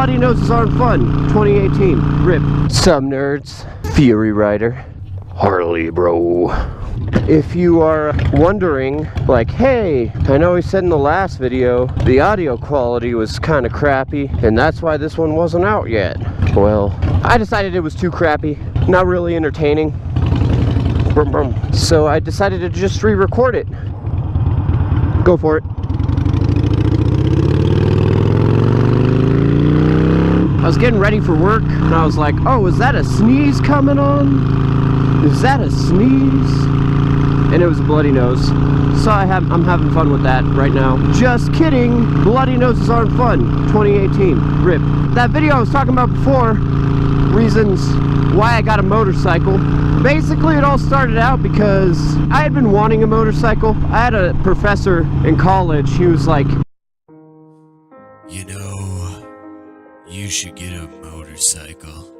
Bloody noses aren't fun. 2018. RIP. Some nerds. Fury Rider. Harley, bro. If you are wondering, like, hey, I know we said in the last video the audio quality was kind of crappy, and that's why this one wasn't out yet. Well, I decided it was too crappy, not really entertaining. So I decided to just re-record it. Go for it. I was getting ready for work, and I was like, oh, is that a sneeze coming on? Is that a sneeze? And it was a bloody nose. So I'm having fun with that right now. Just kidding. Bloody noses aren't fun. 2018. RIP. That video I was talking about before, reasons why I got a motorcycle. Basically, it all started out because I had been wanting a motorcycle. I had a professor in college. He was like, you know, you should get a motorcycle.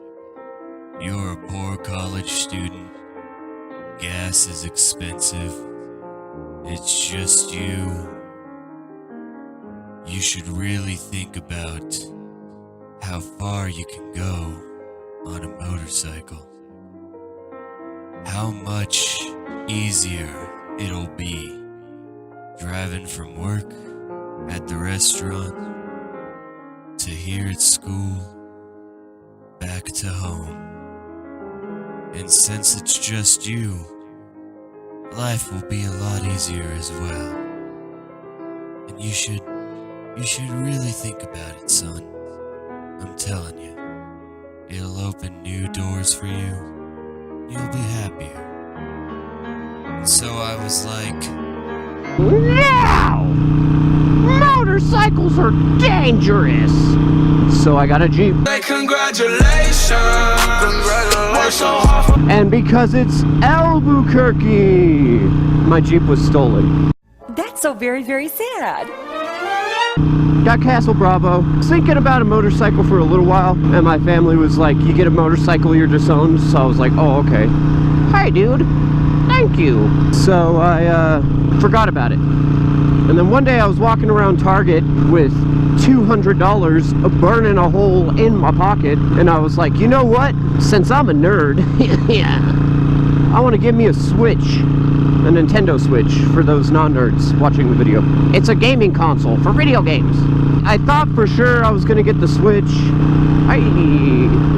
You're a poor college student. Gas is expensive. It's just you. You should really think about how far you can go on a motorcycle. How much easier it'll be driving from work, at the restaurant, to here at school, back to home. And since it's just you, life will be a lot easier as well. And you should really think about it, son. I'm telling you, it'll open new doors for you. You'll be happier. And so I was like, no! Motorcycles are dangerous! So I got a Jeep. Hey, congratulations! And because it's Albuquerque, my Jeep was stolen. That's so very, very sad. Got Castle Bravo. Thinking about a motorcycle for a little while, and my family was like, you get a motorcycle, you're disowned. So I was like, oh, okay. Hi, dude. Thank you. So I forgot about it. And then one day I was walking around Target with $200 burning a hole in my pocket, and I was like, you know what? Since I'm a nerd, yeah, I want to give me a Switch, a Nintendo Switch, for those non-nerds watching the video. It's a gaming console for video games. I thought for sure I was going to get the Switch. Hey,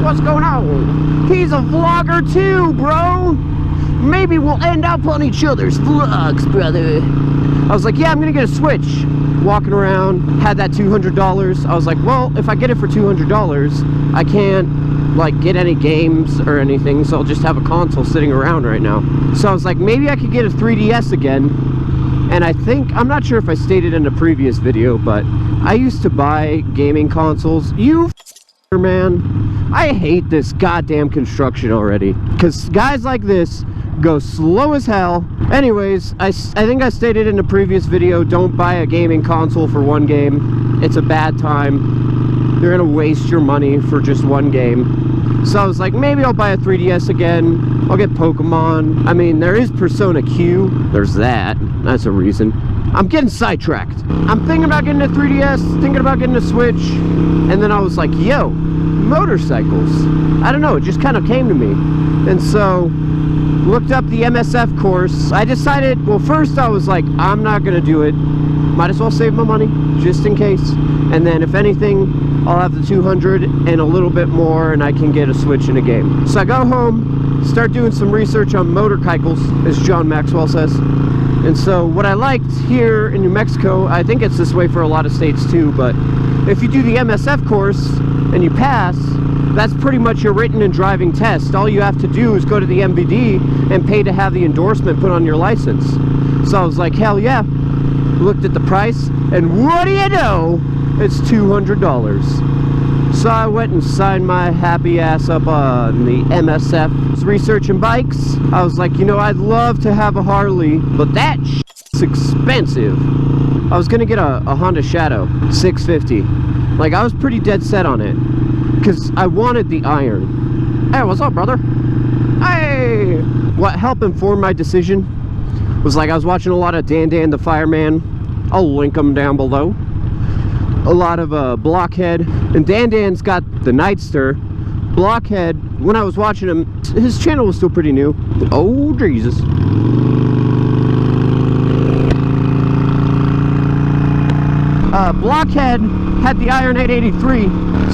what's going on? He's a vlogger too, bro. Maybe we'll end up on each other's vlogs, brother. I was like, yeah, I'm gonna get a Switch. Walking around, had that $200. I was like, well, if I get it for $200, I can't, like, get any games or anything, so I'll just have a console sitting around right now. So I was like, maybe I could get a 3DS again. And I think, I'm not sure if I stated in a previous video, but I used to buy gaming consoles. You man, I hate this goddamn construction already. Because guys like this go slow as hell. Anyways, I think I stated in a previous video, don't buy a gaming console for one game. It's a bad time. You're gonna waste your money for just one game. So I was like, maybe I'll buy a 3DS again. I'll get Pokemon. I mean, there is Persona Q. There's that. That's a reason. I'm getting sidetracked. I'm thinking about getting a 3DS, thinking about getting a Switch, and then I was like, yo, motorcycles. I don't know, it just kind of came to me. And so, looked up the MSF course. I decided, well, first I was like, I'm not gonna do it. Might as well save my money, just in case. And then if anything, I'll have the 200 and a little bit more, and I can get a Switch and a game. So I go home, start doing some research on motorcycles, as John Maxwell says. And so what I liked here in New Mexico, I think it's this way for a lot of states too, but if you do the MSF course and you pass, that's pretty much your written and driving test. All you have to do is go to the MVD and pay to have the endorsement put on your license. So I was like, hell yeah. Looked at the price, and what do you know? It's $200. So I went and signed my happy ass up on the MSF. Was researching bikes. I was like, you know, I'd love to have a Harley, but that shit's expensive. I was gonna get a Honda Shadow 650. Like, I was pretty dead set on it, because I wanted the iron. Hey, what's up, brother? Hey! What helped inform my decision was, like, I was watching a lot of DanDanTheFireman. I'll link them down below. a lot of Blockhead, and DanDan's got the Nightster. Blockhead, when I was watching him, his channel was still pretty new. Oh, Jesus. Blockhead had the Iron 883,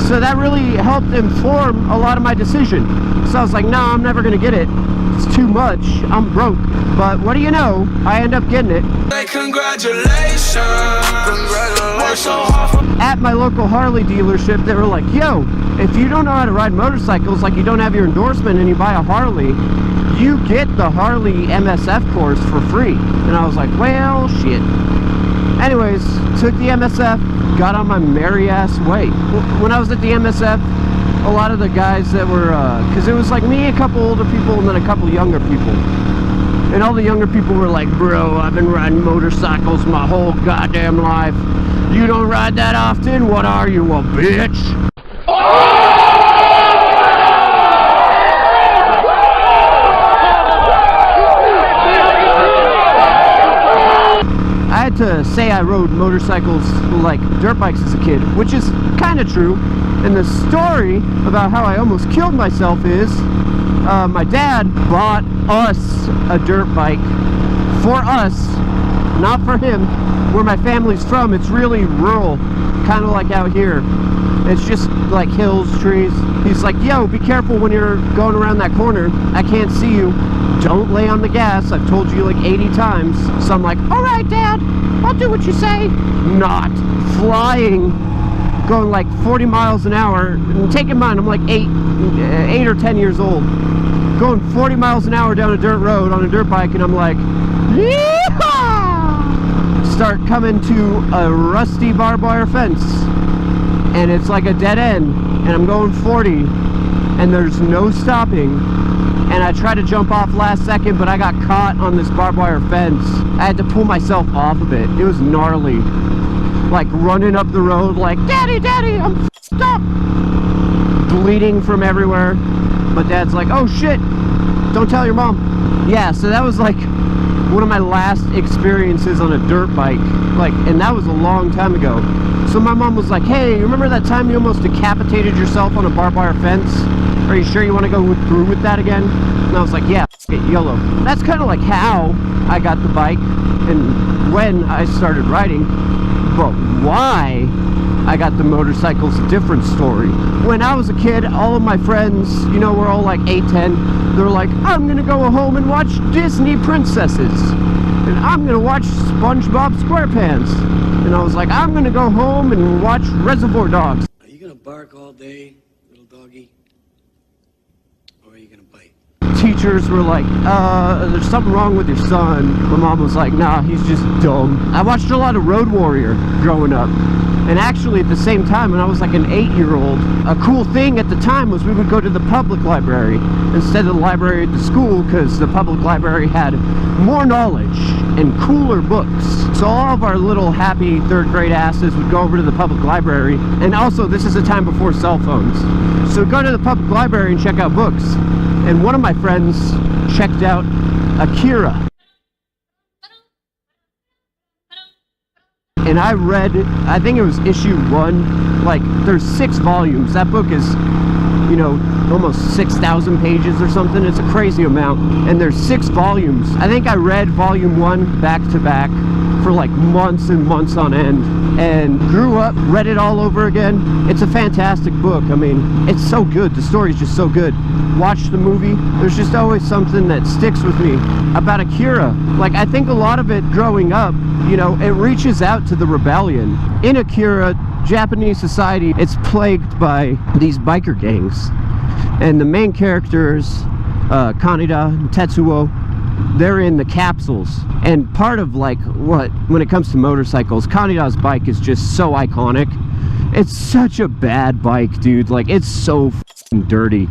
so that really helped inform a lot of my decision. So I was like, no, I'm never gonna get it. It's too much. I'm broke. But what do you know? I end up getting it. Hey, congratulations. At my local Harley dealership, they were like, yo, if you don't know how to ride motorcycles, like you don't have your endorsement and you buy a Harley, you get the Harley MSF course for free. And I was like, well, shit. Anyways, took the MSF, got on my merry ass way. When I was at the MSF, a lot of the guys that were, because it was like me, a couple older people, and then a couple younger people. And all the younger people were like, bro, I've been riding motorcycles my whole goddamn life. You don't ride that often? What are you, a bitch? I had to say I rode motorcycles like dirt bikes as a kid, which is kind of true. And the story about how I almost killed myself is my dad bought us a dirt bike for us, not for him. Where my family's from, it's really rural, kind of like out here. It's just like hills, trees. He's like, yo, be careful when you're going around that corner. I can't see you. Don't lay on the gas. I've told you like 80 times. So I'm like, all right, Dad, I'll do what you say. Not flying, going like 40 miles an hour. And take in mind, I'm like 8 or 10 years old. Going 40 miles an hour down a dirt road on a dirt bike, and I'm like, yeehaw! Start coming to a rusty barbed wire fence. And it's like a dead end. And I'm going 40. And there's no stopping. And I tried to jump off last second, but I got caught on this barbed wire fence. I had to pull myself off of it. It was gnarly. Like running up the road like, Daddy, Daddy, I'm f***ed up. Bleeding from everywhere. My dad's like, oh shit, don't tell your mom. Yeah, so that was like one of my last experiences on a dirt bike. Like, and that was a long time ago. So my mom was like, hey, remember that time you almost decapitated yourself on a barbed wire fence? Are you sure you want to go through with that again? And I was like, yeah, get YOLO. That's kind of like how I got the bike and when I started riding. But why I got the motorcycle's a different story. When I was a kid, all of my friends, you know, we're all like 8, 10. They're like, I'm going to go home and watch Disney princesses. And I'm going to watch SpongeBob SquarePants. And I was like, I'm going to go home and watch Reservoir Dogs. Are you going to bark all day, little doggy? Or are you going to bite? Teachers were like, there's something wrong with your son. My mom was like, nah, he's just dumb. I watched a lot of Road Warrior growing up. And actually at the same time, when I was like an 8-year-old, a cool thing at the time was we would go to the public library instead of the library at the school, because the public library had more knowledge and cooler books. So all of our little happy 3rd grade asses would go over to the public library. And also, this is a time before cell phones. So go to the public library and check out books. And one of my friends checked out Akira. And I read, I think it was issue 1, like there's 6 volumes. That book is, you know, almost 6,000 pages or something. It's a crazy amount. And there's 6 volumes. I think I read volume 1 back to back for like months and months on end. And grew up, read it all over again. It's a fantastic book. I mean, it's so good. The story's just so good. Watch the movie. There's just always something that sticks with me about Akira. Like, I think a lot of it growing up, you know, it reaches out to the rebellion. In Akira, Japanese society, it's plagued by these biker gangs. And the main characters, Kaneda and Tetsuo, they're in the capsules. And part of like what, when it comes to motorcycles, Kaneda's bike is just so iconic. It's such a bad bike, dude. Like, it's so f***ing dirty.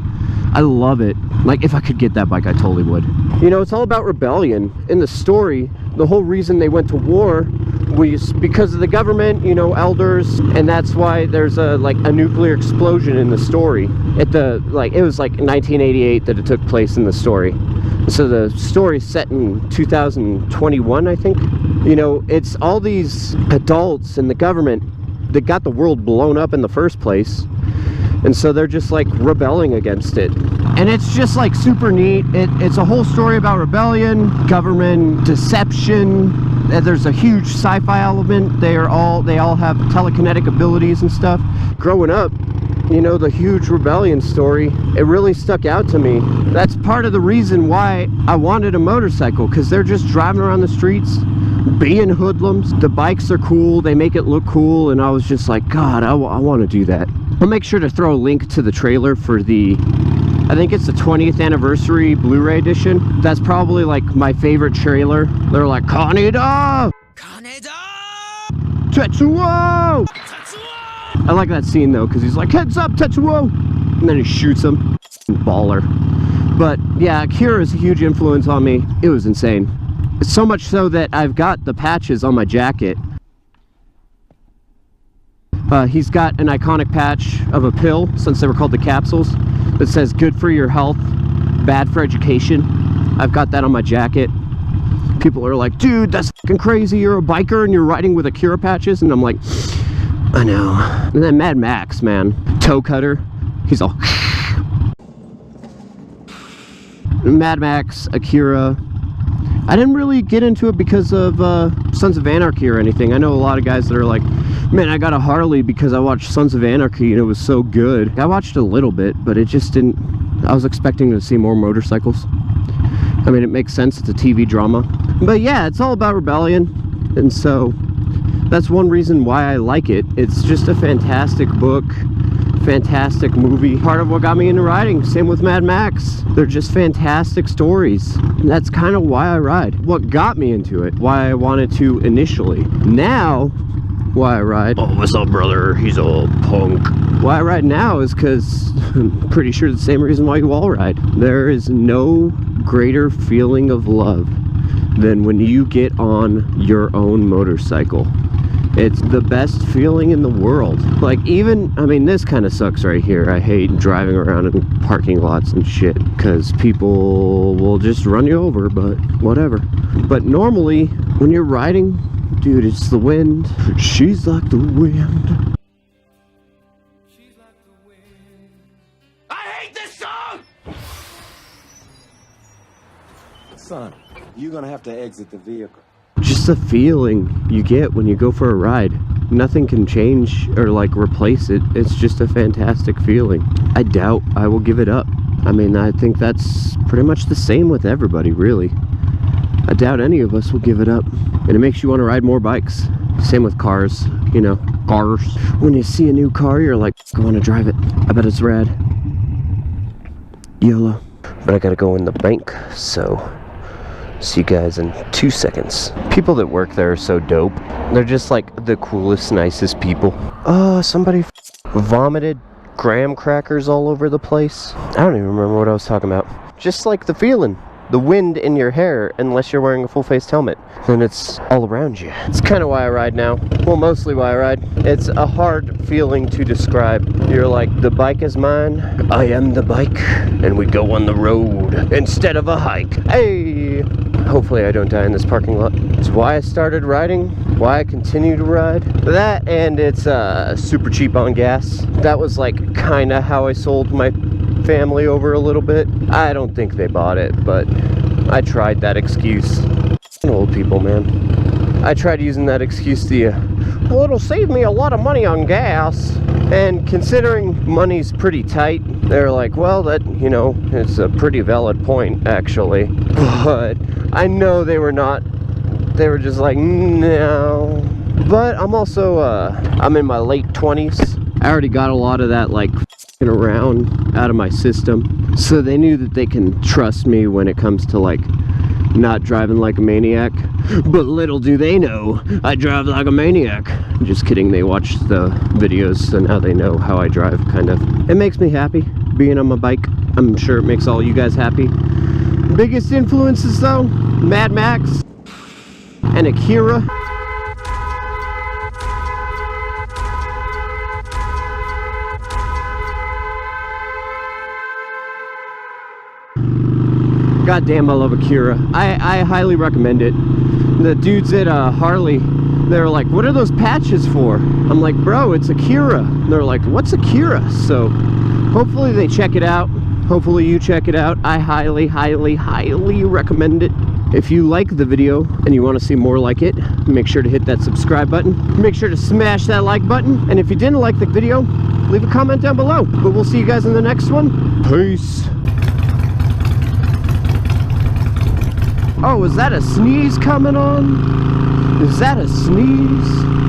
I love it. Like, if I could get that bike, I totally would. You know, it's all about rebellion. In the story, the whole reason they went to war was because of the government, you know, elders, and that's why there's a nuclear explosion in the story. At the, like, it was like 1988 that it took place in the story. So the story's set in 2021, I think. You know, it's all these adults and the government that got the world blown up in the first place. And so they're just like rebelling against it. And it's just like super neat. It's a whole story about rebellion, government, deception. There's a huge sci-fi element. They all have telekinetic abilities and stuff. Growing up, you know, the huge rebellion story, it really stuck out to me. That's part of the reason why I wanted a motorcycle, because they're just driving around the streets being hoodlums. The bikes are cool, they make it look cool, and I was just like, God, I want to do that. I'll make sure to throw a link to the trailer for the, I think it's the 20th anniversary Blu-ray edition. That's probably like my favorite trailer. They're like, Kaneda! Tetsuo! I like that scene though, because he's like, heads up, Tetsuo! And then he shoots him. Baller. But yeah, Akira is a huge influence on me. It was insane. It's so much so that I've got the patches on my jacket. He's got an iconic patch of a pill, since they were called the capsules, that says good for your health, bad for education. I've got that on my jacket. People are like, dude, that's fucking crazy, you're a biker and you're riding with Akira patches. And I'm like, I know. And then Mad Max, man, toe cutter, he's all Mad Max, Akira. I didn't really get into it because of Sons of Anarchy or anything. I know a lot of guys that are like, man, I got a Harley because I watched Sons of Anarchy and it was so good. I watched a little bit, but it just didn't, I was expecting to see more motorcycles. I mean, it makes sense, it's a TV drama. But yeah, it's all about rebellion, and so that's one reason why I like it. It's just a fantastic book, fantastic movie. Part of what got me into riding. Same with Mad Max. They're just fantastic stories. And that's kind of why I ride. What got me into it, why I wanted to initially. Now, why I ride. Oh, what's up, brother? He's all punk. Why I ride now is because I'm pretty sure the same reason why you all ride. There is no greater feeling of love than when you get on your own motorcycle. It's the best feeling in the world. Like, even, I mean, this kind of sucks right here. I hate driving around in parking lots and shit, because people will just run you over, but whatever. But normally, when you're riding, dude, it's the wind. She's like the wind. I hate this song! Son, you're gonna have to exit the vehicle. Just the feeling you get when you go for a ride. Nothing can change or like replace it. It's just a fantastic feeling. I doubt I will give it up. I mean, I think that's pretty much the same with everybody, really. I doubt any of us will give it up. And it makes you want to ride more bikes. Same with cars, you know, cars. When you see a new car, you're like, I want to drive it. I bet it's rad. YOLO. But I gotta go in the bank, so see you guys in 2 seconds. People that work there are so dope. They're just like the coolest, nicest people. Somebody vomited graham crackers all over the place. I don't even remember what I was talking about. Just like the feeling. The wind in your hair, unless you're wearing a full-face helmet. Then it's all around you. It's kind of why I ride now. Well, mostly why I ride. It's a hard feeling to describe. You're like, the bike is mine, I am the bike, and we go on the road instead of a hike. Hey! Hopefully I don't die in this parking lot. It's why I started riding, why I continue to ride. That, and it's super cheap on gas. That was like kind of how I sold my family over a little bit. I don't think they bought it, but I tried that excuse. Old people, man. I tried using that excuse to you. Well, it'll save me a lot of money on gas. And considering money's pretty tight, they're like, well, that, you know, it's a pretty valid point, actually. But I know they were not. They were just like, no. But I'm also, I'm in my late 20s. I already got a lot of that, like, around out of my system, so they knew that they can trust me when it comes to like not driving like a maniac. But little do they know, I drive like a maniac. Just kidding, they watch the videos, so now they know how I drive, kind of. It makes me happy being on my bike. I'm sure it makes all you guys happy. Biggest influences though, Mad Max and Akira. God damn, I love Akira. I highly recommend it. The dudes at Harley, They're like, what are those patches for? I'm like, bro, it's Akira. And they're like, what's Akira? So hopefully they check it out. Hopefully you check it out. I highly, highly, highly recommend it. If you like the video and you want to see more like it, make sure to hit that subscribe button. Make sure to smash that like button. And if you didn't like the video, leave a comment down below. But we'll see you guys in the next one. Peace. Oh, is that a sneeze coming on? Is that a sneeze?